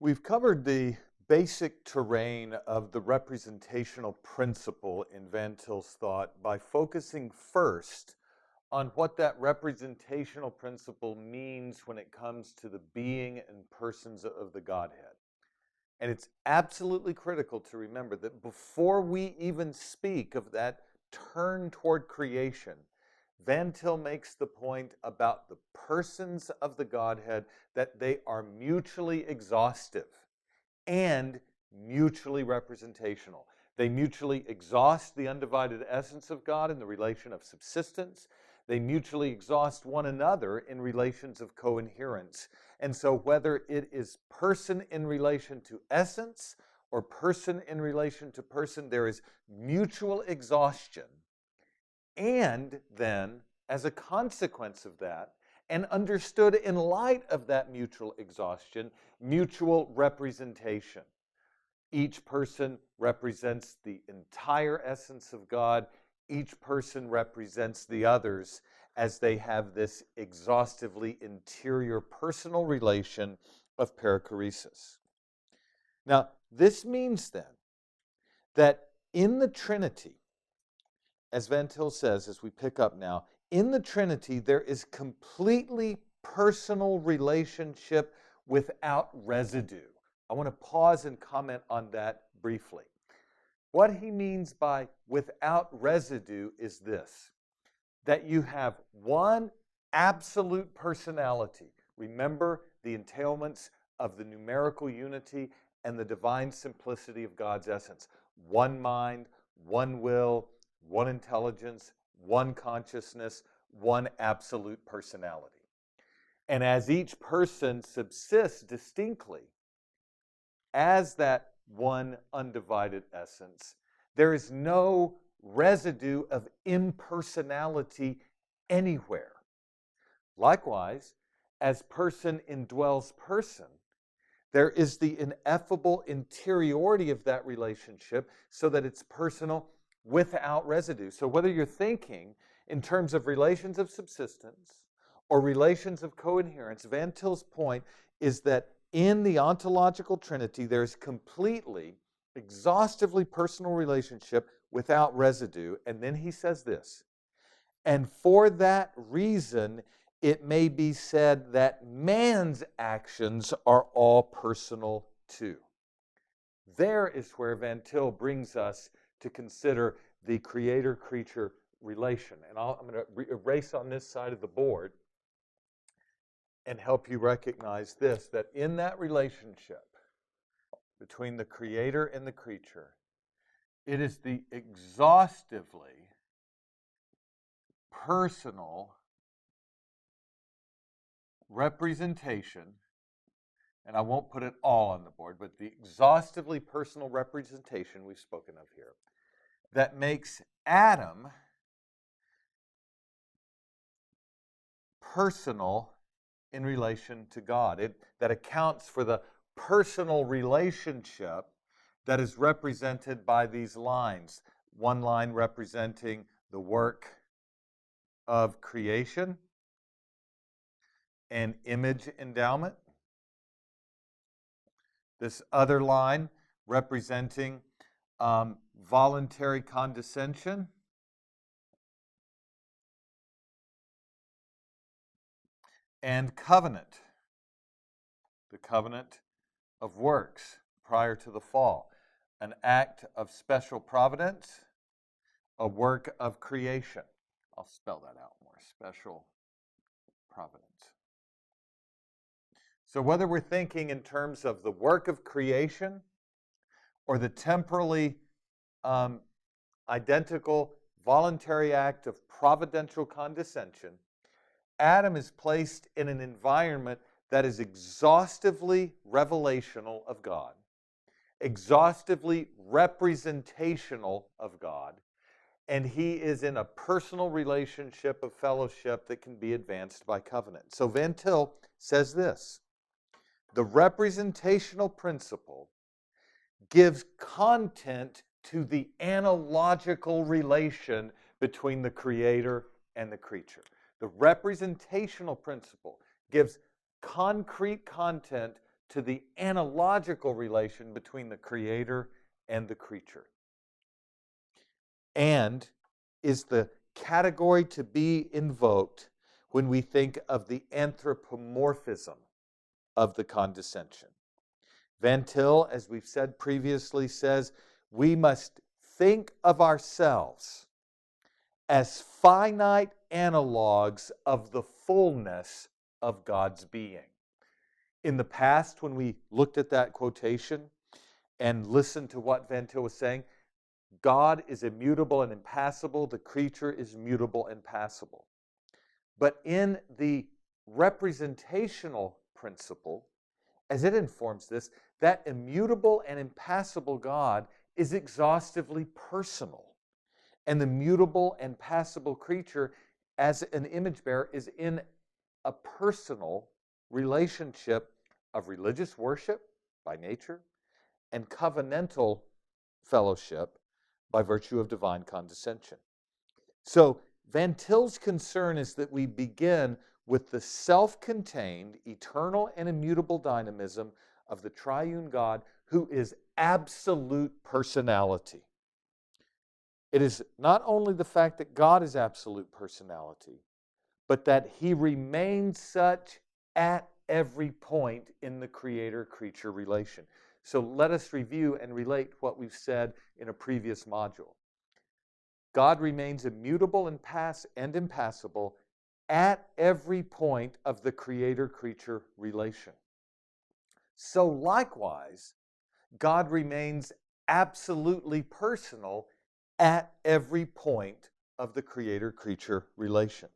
We've covered the basic terrain of the representational principle in Van Til's thought by focusing first on what that representational principle means when it comes to the being and persons of the Godhead. And it's absolutely critical to remember that before we even speak of that turn toward creation, Van Til makes the point about the persons of the Godhead that they are mutually exhaustive and mutually representational. They mutually exhaust the undivided essence of God in the relation of subsistence. They mutually exhaust one another in relations of coinherence. And so whether it is person in relation to essence or person in relation to person, there is mutual exhaustion. And then, as a consequence of that, and understood in light of that mutual exhaustion, mutual representation. Each person represents the entire essence of God. Each person represents the others as they have this exhaustively interior personal relation of perichoresis. Now, this means then that in the Trinity, as Van Til says, as we pick up now, in the Trinity there is completely personal relationship without residue. I want to pause and comment on that briefly. What he means by without residue is this, that you have one absolute personality. Remember the entailments of the numerical unity and the divine simplicity of God's essence. One mind, one will, one intelligence, one consciousness, one absolute personality. And as each person subsists distinctly as that one undivided essence, there is no residue of impersonality anywhere. Likewise, as person indwells person, there is the ineffable interiority of that relationship so that it's personal without residue. So whether you're thinking in terms of relations of subsistence or relations of coinherence, Van Til's point is that in the ontological Trinity, there is completely, exhaustively personal relationship without residue. And then he says this, and for that reason, it may be said that man's actions are all personal too. There is where Van Til brings us to consider the creator-creature relation. And I'm going to erase on this side of the board and help you recognize this, that in that relationship between the creator and the creature, it is the exhaustively personal representation, and I won't put it all on the board, but the exhaustively personal representation we've spoken of here, that makes Adam personal in relation to God. That accounts for the personal relationship that is represented by these lines. One line representing the work of creation and image endowment. This other line representing voluntary condescension and covenant, the covenant of works prior to the fall, an act of special providence, a work of creation. I'll spell that out more, special providence. So whether we're thinking in terms of the work of creation or the temporally identical voluntary act of providential condescension, Adam is placed in an environment that is exhaustively revelational of God, exhaustively representational of God, and he is in a personal relationship of fellowship that can be advanced by covenant. So Van Til says this, the representational principle gives content to the analogical relation between the creator and the creature. The representational principle gives concrete content to the analogical relation between the creator and the creature, and is the category to be invoked when we think of the anthropomorphism of the condescension. Van Til, as we've said previously, says we must think of ourselves as finite analogs of the fullness of God's being. In the past, when we looked at that quotation and listened to what Van Til was saying, God is immutable and impassible, the creature is mutable and passible. But in the representational principle, as it informs this, that immutable and impassible God is exhaustively personal. And the mutable and passible creature, as an image bearer, is in a personal relationship of religious worship by nature and covenantal fellowship by virtue of divine condescension. So Van Til's concern is that we begin with the self-contained, eternal, and immutable dynamism of the triune God who is absolute personality. It is not only the fact that God is absolute personality, but that he remains such at every point in the creator-creature relation. So let us review and relate what we've said in a previous module. God remains immutable and impassible at every point of the creator-creature relation. So likewise, God remains absolutely personal at every point of the creator-creature relation.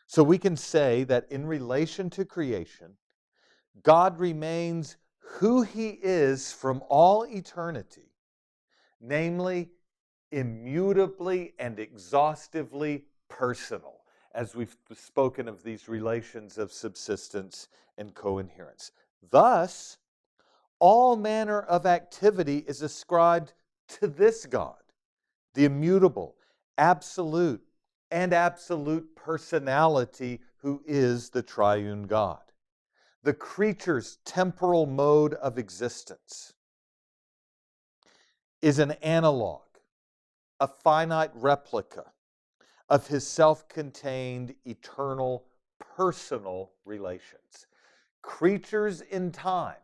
So we can say that in relation to creation, God remains who he is from all eternity, namely, immutably and exhaustively personal, as we've spoken of these relations of subsistence and coinherence. Thus, all manner of activity is ascribed to this God, the immutable, absolute, and absolute personality who is the triune God. The creature's temporal mode of existence is an analog, a finite replica of his self-contained, eternal, personal relations. Creatures in time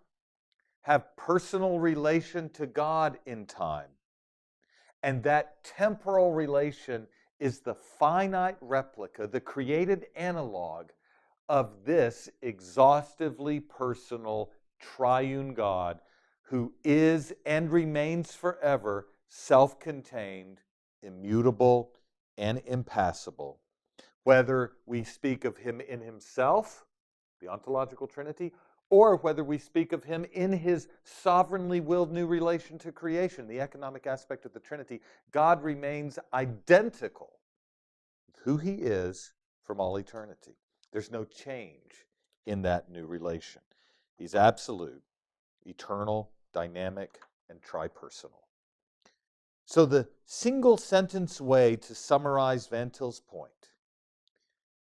have personal relation to God in time, and that temporal relation is the finite replica, the created analog of this exhaustively personal triune God who is and remains forever self-contained, immutable, and impassible. Whether we speak of him in himself, the ontological Trinity, or whether we speak of him in his sovereignly willed new relation to creation, the economic aspect of the Trinity, God remains identical with who he is from all eternity. There's no change in that new relation. He's absolute, eternal, dynamic, and tripersonal. So the single sentence way to summarize Van Til's point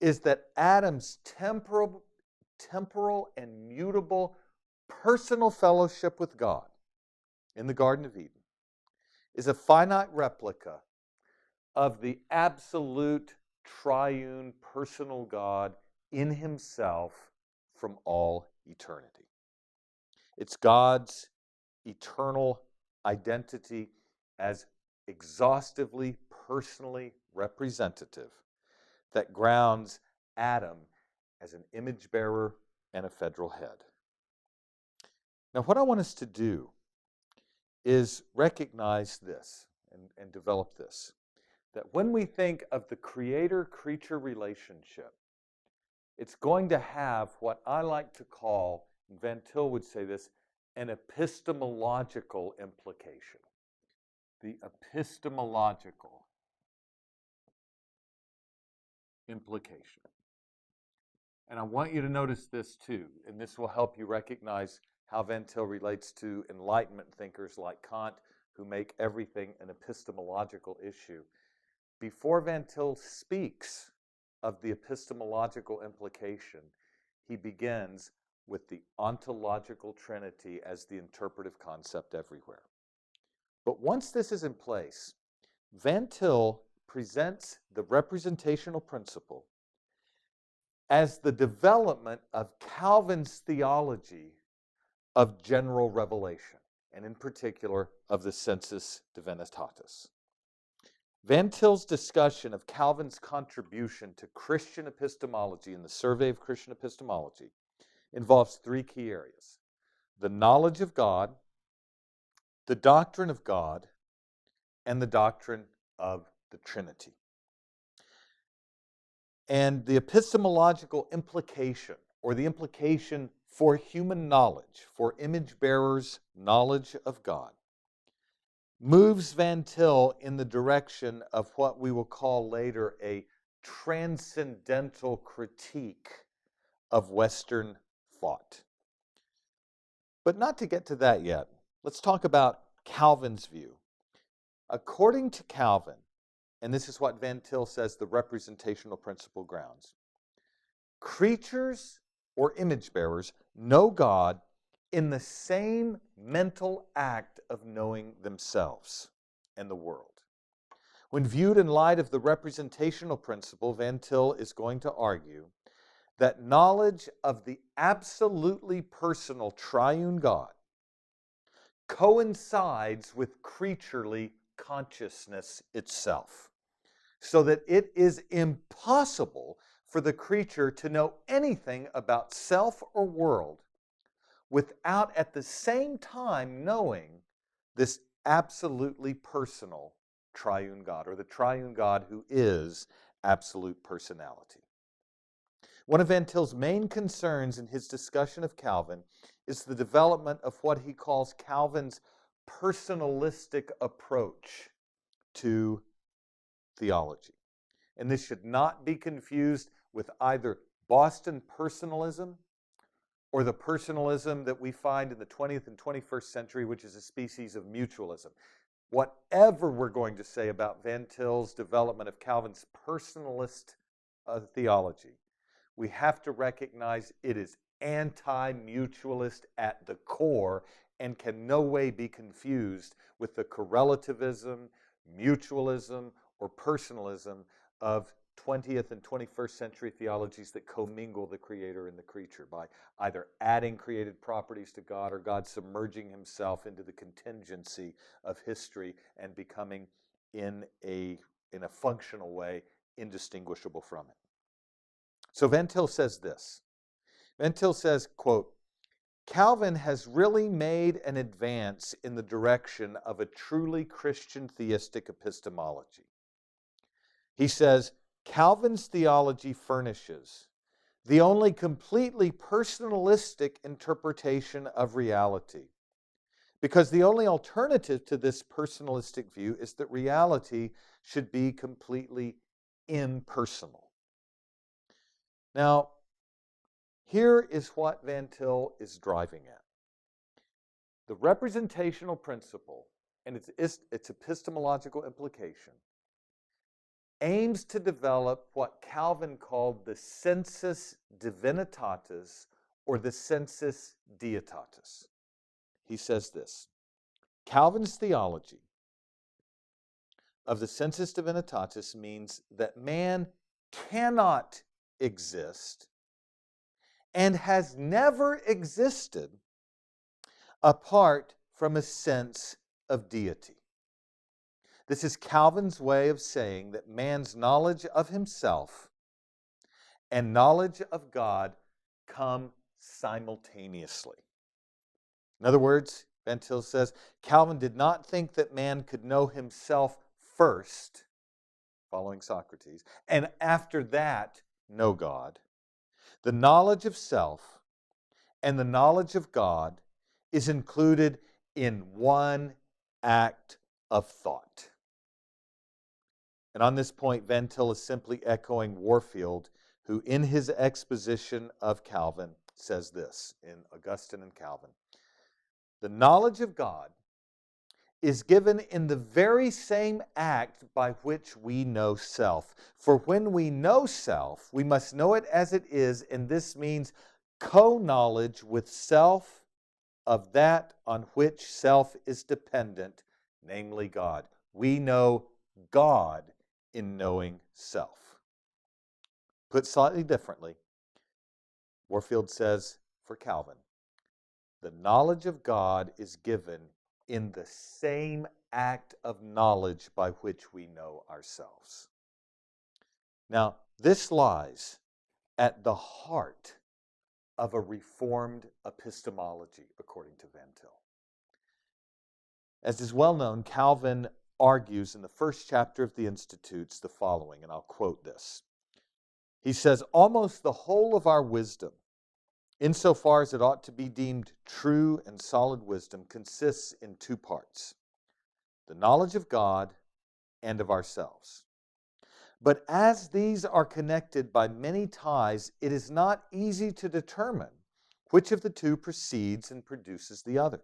is that Adam's temporal and mutable personal fellowship with God in the Garden of Eden is a finite replica of the absolute triune personal God in himself from all eternity. It's God's eternal identity as exhaustively, personally representative that grounds Adam as an image bearer and a federal head. Now, what I want us to do is recognize this and develop this, that when we think of the creator-creature relationship, it's going to have what I like to call, and Van Til would say this, an epistemological implication. The epistemological implication. And I want you to notice this too, and this will help you recognize how Van Til relates to Enlightenment thinkers like Kant, who make everything an epistemological issue. Before Van Til speaks of the epistemological implication, he begins with the ontological Trinity as the interpretive concept everywhere. But once this is in place, Van Til presents the representational principle as the development of Calvin's theology of general revelation, and in particular of the Sensus Divinitatis. Van Til's discussion of Calvin's contribution to Christian epistemology in the Survey of Christian Epistemology involves three key areas: the knowledge of God, the doctrine of God, and the doctrine of the Trinity. And the epistemological implication, or the implication for human knowledge, for image bearers' knowledge of God, moves Van Til in the direction of what we will call later a transcendental critique of Western thought. But not to get to that yet. Let's talk about Calvin's view. According to Calvin, and this is what Van Til says the representational principle grounds, creatures or image bearers know God in the same mental act of knowing themselves and the world. When viewed in light of the representational principle, Van Til is going to argue that knowledge of the absolutely personal triune God coincides with creaturely consciousness itself, so that it is impossible for the creature to know anything about self or world without at the same time knowing this absolutely personal triune God, or the triune God who is absolute personality. One of Van Til's main concerns in his discussion of Calvin is the development of what he calls Calvin's personalistic approach to theology. And this should not be confused with either Boston personalism or the personalism that we find in the 20th and 21st century, which is a species of mutualism. Whatever we're going to say about Van Til's development of Calvin's personalist theology, we have to recognize it is anti-mutualist at the core and can no way be confused with the correlativism, mutualism, or personalism of 20th and 21st century theologies that commingle the creator and the creature by either adding created properties to God or God submerging himself into the contingency of history and becoming in a functional way indistinguishable from it. So Van Til says this. Van Til says, quote, Calvin has really made an advance in the direction of a truly Christian theistic epistemology. He says, Calvin's theology furnishes the only completely personalistic interpretation of reality, because the only alternative to this personalistic view is that reality should be completely impersonal. Now, here is what Van Til is driving at. The representational principle and its epistemological implication aims to develop what Calvin called the Sensus Divinitatis, or the Sensus Divinitatis. He says this: Calvin's theology of the Sensus Divinitatis means that man cannot exist and has never existed apart from a sense of deity. This is Calvin's way of saying that man's knowledge of himself and knowledge of God come simultaneously. In other words, Van Til says, Calvin did not think that man could know himself first, following Socrates, and after that, know God. The knowledge of self and the knowledge of God is included in one act of thought. And on this point, Van Til is simply echoing Warfield, who in his exposition of Calvin says this in Augustine and Calvin: the knowledge of God is given in the very same act by which we know self. For when we know self, we must know it as it is, and this means co-knowledge with self of that on which self is dependent, namely God. We know God in knowing self. Put slightly differently, Warfield says for Calvin, the knowledge of God is given in the same act of knowledge by which we know ourselves. Now, this lies at the heart of a reformed epistemology, according to Van Til. As is well known, Calvin argues in the first chapter of the Institutes the following, and I'll quote this. He says, almost the whole of our wisdom, insofar as it ought to be deemed true and solid wisdom, consists in two parts, the knowledge of God and of ourselves. But as these are connected by many ties, it is not easy to determine which of the two precedes and produces the other.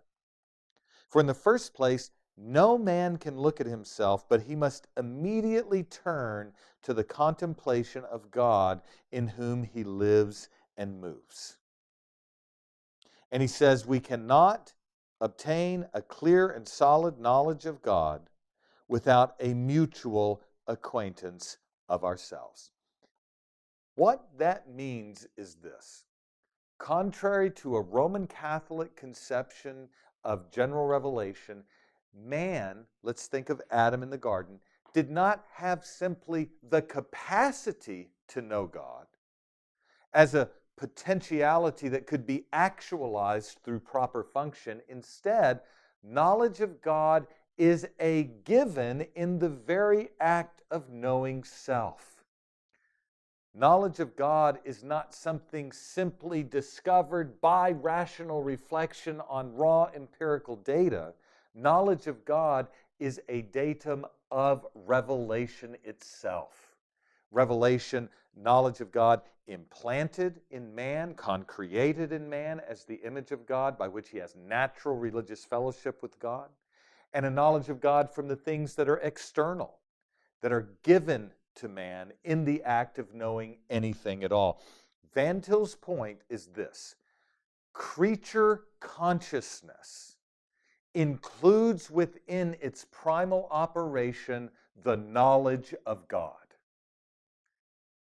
For in the first place, no man can look at himself, but he must immediately turn to the contemplation of God in whom he lives and moves. And he says we cannot obtain a clear and solid knowledge of God without a mutual acquaintance of ourselves. What that means is this. Contrary to a Roman Catholic conception of general revelation, man, let's think of Adam in the garden, did not have simply the capacity to know God as a potentiality that could be actualized through proper function. Instead, knowledge of God is a given in the very act of knowing self. Knowledge of God is not something simply discovered by rational reflection on raw empirical data. Knowledge of God is a datum of revelation itself. Revelation, knowledge of God implanted in man, concreated in man as the image of God by which he has natural religious fellowship with God, and a knowledge of God from the things that are external, that are given to man in the act of knowing anything at all. Van Til's point is this: creature consciousness includes within its primal operation the knowledge of God.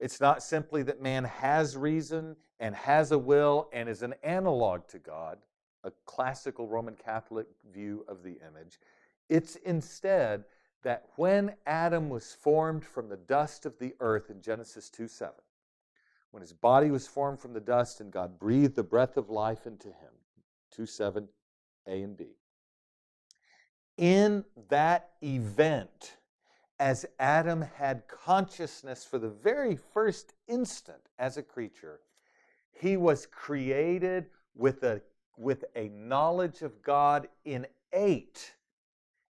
It's not simply that man has reason and has a will and is an analog to God, a classical Roman Catholic view of the image. It's instead that when Adam was formed from the dust of the earth in Genesis 2:7, when his body was formed from the dust and God breathed the breath of life into him, 2:7, A and B. In that event, as Adam had consciousness for the very first instant as a creature, he was created with a knowledge of God innate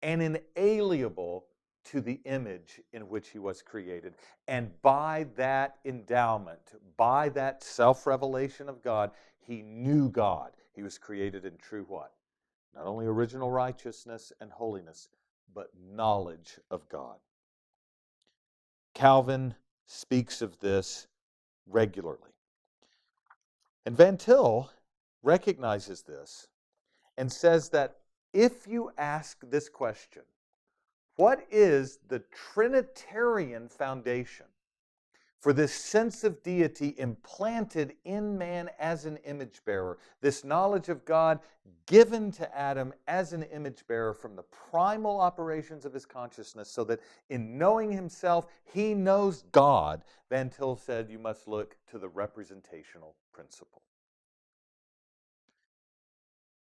and inalienable to the image in which he was created. And by that endowment, by that self-revelation of God, he knew God. He was created in true what? Not only original righteousness and holiness, but knowledge of God. Calvin speaks of this regularly. And Van Til recognizes this and says that if you ask this question, what is the Trinitarian foundation for this sense of deity implanted in man as an image bearer, this knowledge of God given to Adam as an image bearer from the primal operations of his consciousness, so that in knowing himself, he knows God, Van Til said you must look to the representational principle.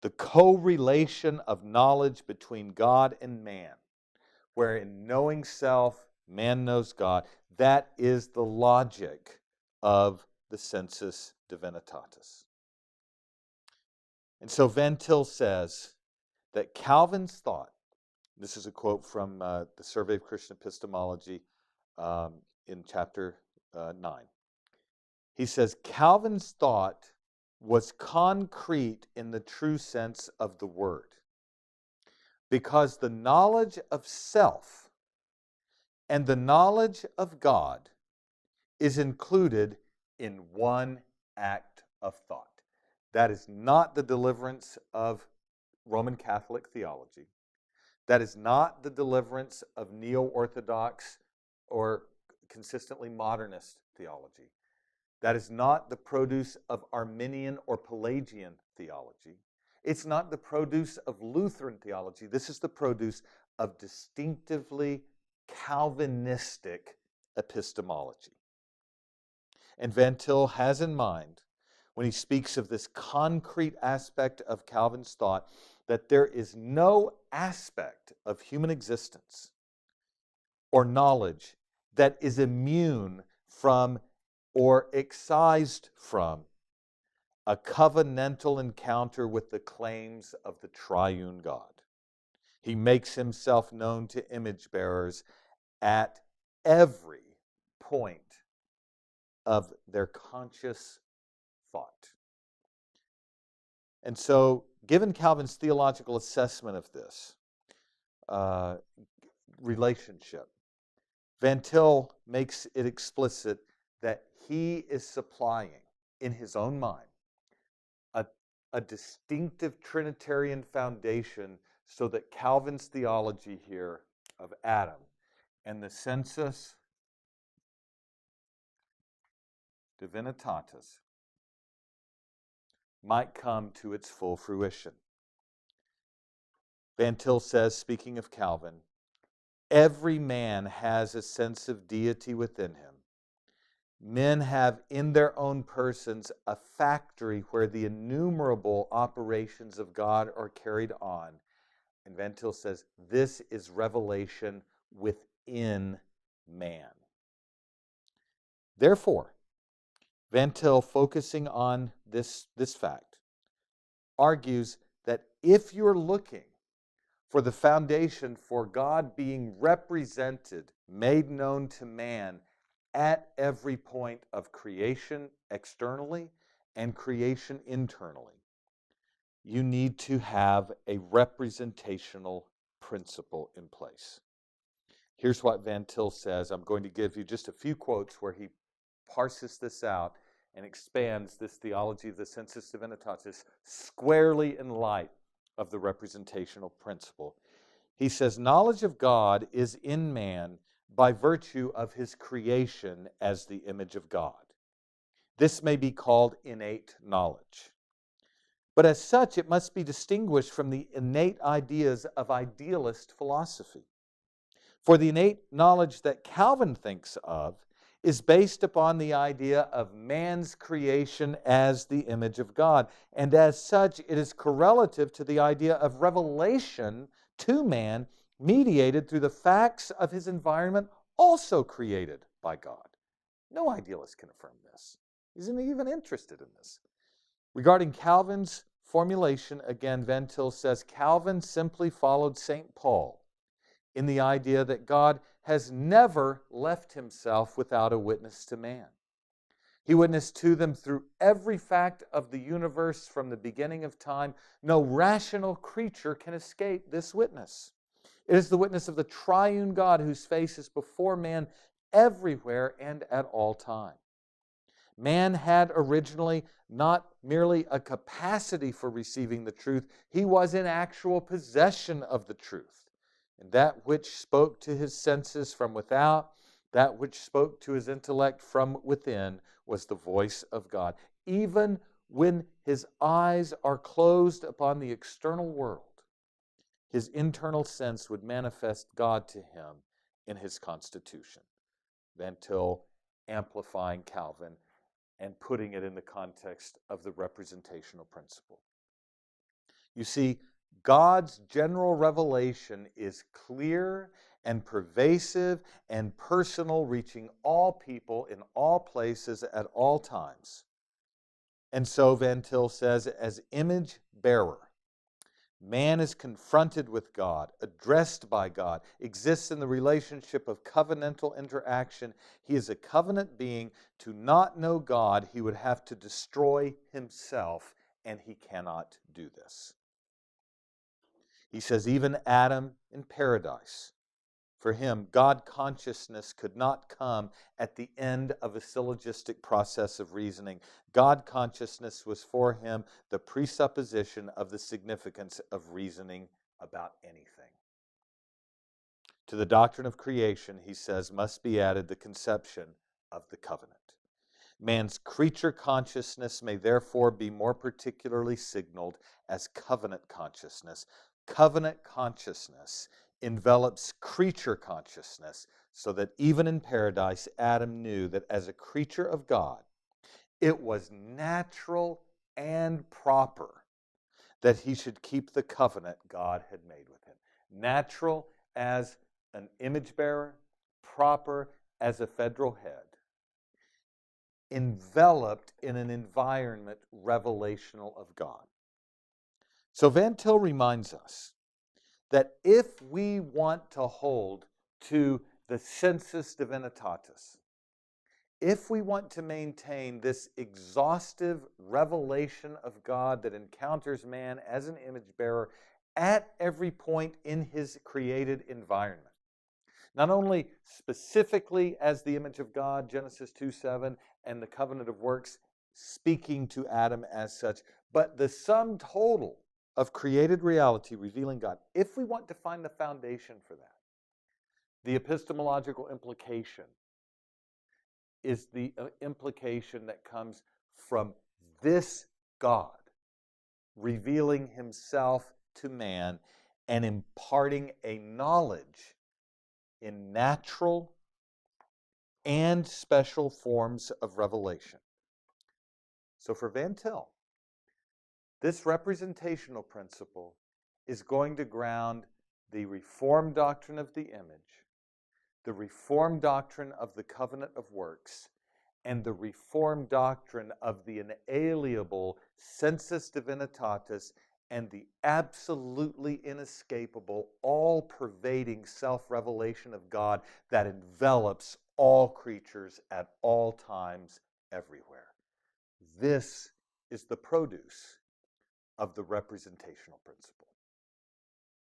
The co-relation of knowledge between God and man, where in knowing self, man knows God. That is the logic of the Sensus Divinitatis. And so Van Til says that Calvin's thought, this is a quote from the Survey of Christian Epistemology in chapter 9. He says, Calvin's thought was concrete in the true sense of the word, because the knowledge of self and the knowledge of God is included in one act of thought. That is not the deliverance of Roman Catholic theology. That is not the deliverance of neo-Orthodox or consistently modernist theology. That is not the produce of Arminian or Pelagian theology. It's not the produce of Lutheran theology. This is the produce of distinctively Calvinistic epistemology. And Van Til has in mind, when he speaks of this concrete aspect of Calvin's thought, that there is no aspect of human existence or knowledge that is immune from or excised from a covenantal encounter with the claims of the triune God. He makes himself known to image bearers at every point of their conscious thought. And so, given Calvin's theological assessment of this relationship, Van Til makes it explicit that he is supplying, in his own mind, a distinctive Trinitarian foundation so that Calvin's theology here of Adam and the Sensus Divinitatis might come to its full fruition. Van Til says, speaking of Calvin, every man has a sense of deity within him. Men have in their own persons a factory where the innumerable operations of God are carried on. And Van Til says, this is revelation within man. Therefore, Van Til, focusing on this fact, argues that if you're looking for the foundation for God being represented, made known to man at every point of creation externally and creation internally, you need to have a representational principle in place. Here's what Van Til says. I'm going to give you just a few quotes where he parses this out and expands this theology of the Sensus Divinitatis squarely in light of the representational principle. He says, knowledge of God is in man by virtue of his creation as the image of God. This may be called innate knowledge. But as such, it must be distinguished from the innate ideas of idealist philosophy. For the innate knowledge that Calvin thinks of is based upon the idea of man's creation as the image of God. And as such, it is correlative to the idea of revelation to man mediated through the facts of his environment also created by God. No idealist can affirm this. He's not even interested in this. Regarding Calvin's formulation, again, Van Til says, Calvin simply followed St. Paul in the idea that God has never left himself without a witness to man. He witnessed to them through every fact of the universe from the beginning of time. No rational creature can escape this witness. It is the witness of the triune God whose face is before man everywhere and at all time. Man had originally not merely a capacity for receiving the truth, he was in actual possession of the truth. And that which spoke to his senses from without, that which spoke to his intellect from within, was the voice of God. Even when his eyes are closed upon the external world, his internal sense would manifest God to him in his constitution. Van Til amplifying Calvin and putting it in the context of the representational principle. You see, God's general revelation is clear and pervasive and personal, reaching all people in all places at all times. And so, Van Til says, as image bearer, man is confronted with God, addressed by God, exists in the relationship of covenantal interaction. He is a covenant being. To not know God, he would have to destroy himself, and he cannot do this. He says even Adam in paradise, For him, God consciousness could not come at the end of a syllogistic process of reasoning. God consciousness was for him the presupposition of the significance of reasoning about anything. To the doctrine of creation, he says, must be added the conception of the covenant. Man's creature consciousness may therefore be more particularly signaled as covenant consciousness. Covenant consciousness envelops creature consciousness, so that even in paradise, Adam knew that as a creature of God, it was natural and proper that he should keep the covenant God had made with him. Natural as an image bearer, proper as a federal head, enveloped in an environment revelational of God. So Van Til reminds us that if we want to hold to the sensus divinitatis, if we want to maintain this exhaustive revelation of God that encounters man as an image bearer at every point in his created environment, not only specifically as the image of God, Genesis 2:7, and the covenant of works speaking to Adam as such, but the sum total of created reality revealing God. If we want to find the foundation for that, the epistemological implication is the implication that comes from this God revealing himself to man and imparting a knowledge in natural and special forms of revelation. So for Van Til, this representational principle is going to ground the Reformed doctrine of the image, the Reformed doctrine of the covenant of works, and the Reformed doctrine of the inalienable sensus divinitatis and the absolutely inescapable, all-pervading self-revelation of God that envelops all creatures at all times, everywhere. This is the produce of the representational principle.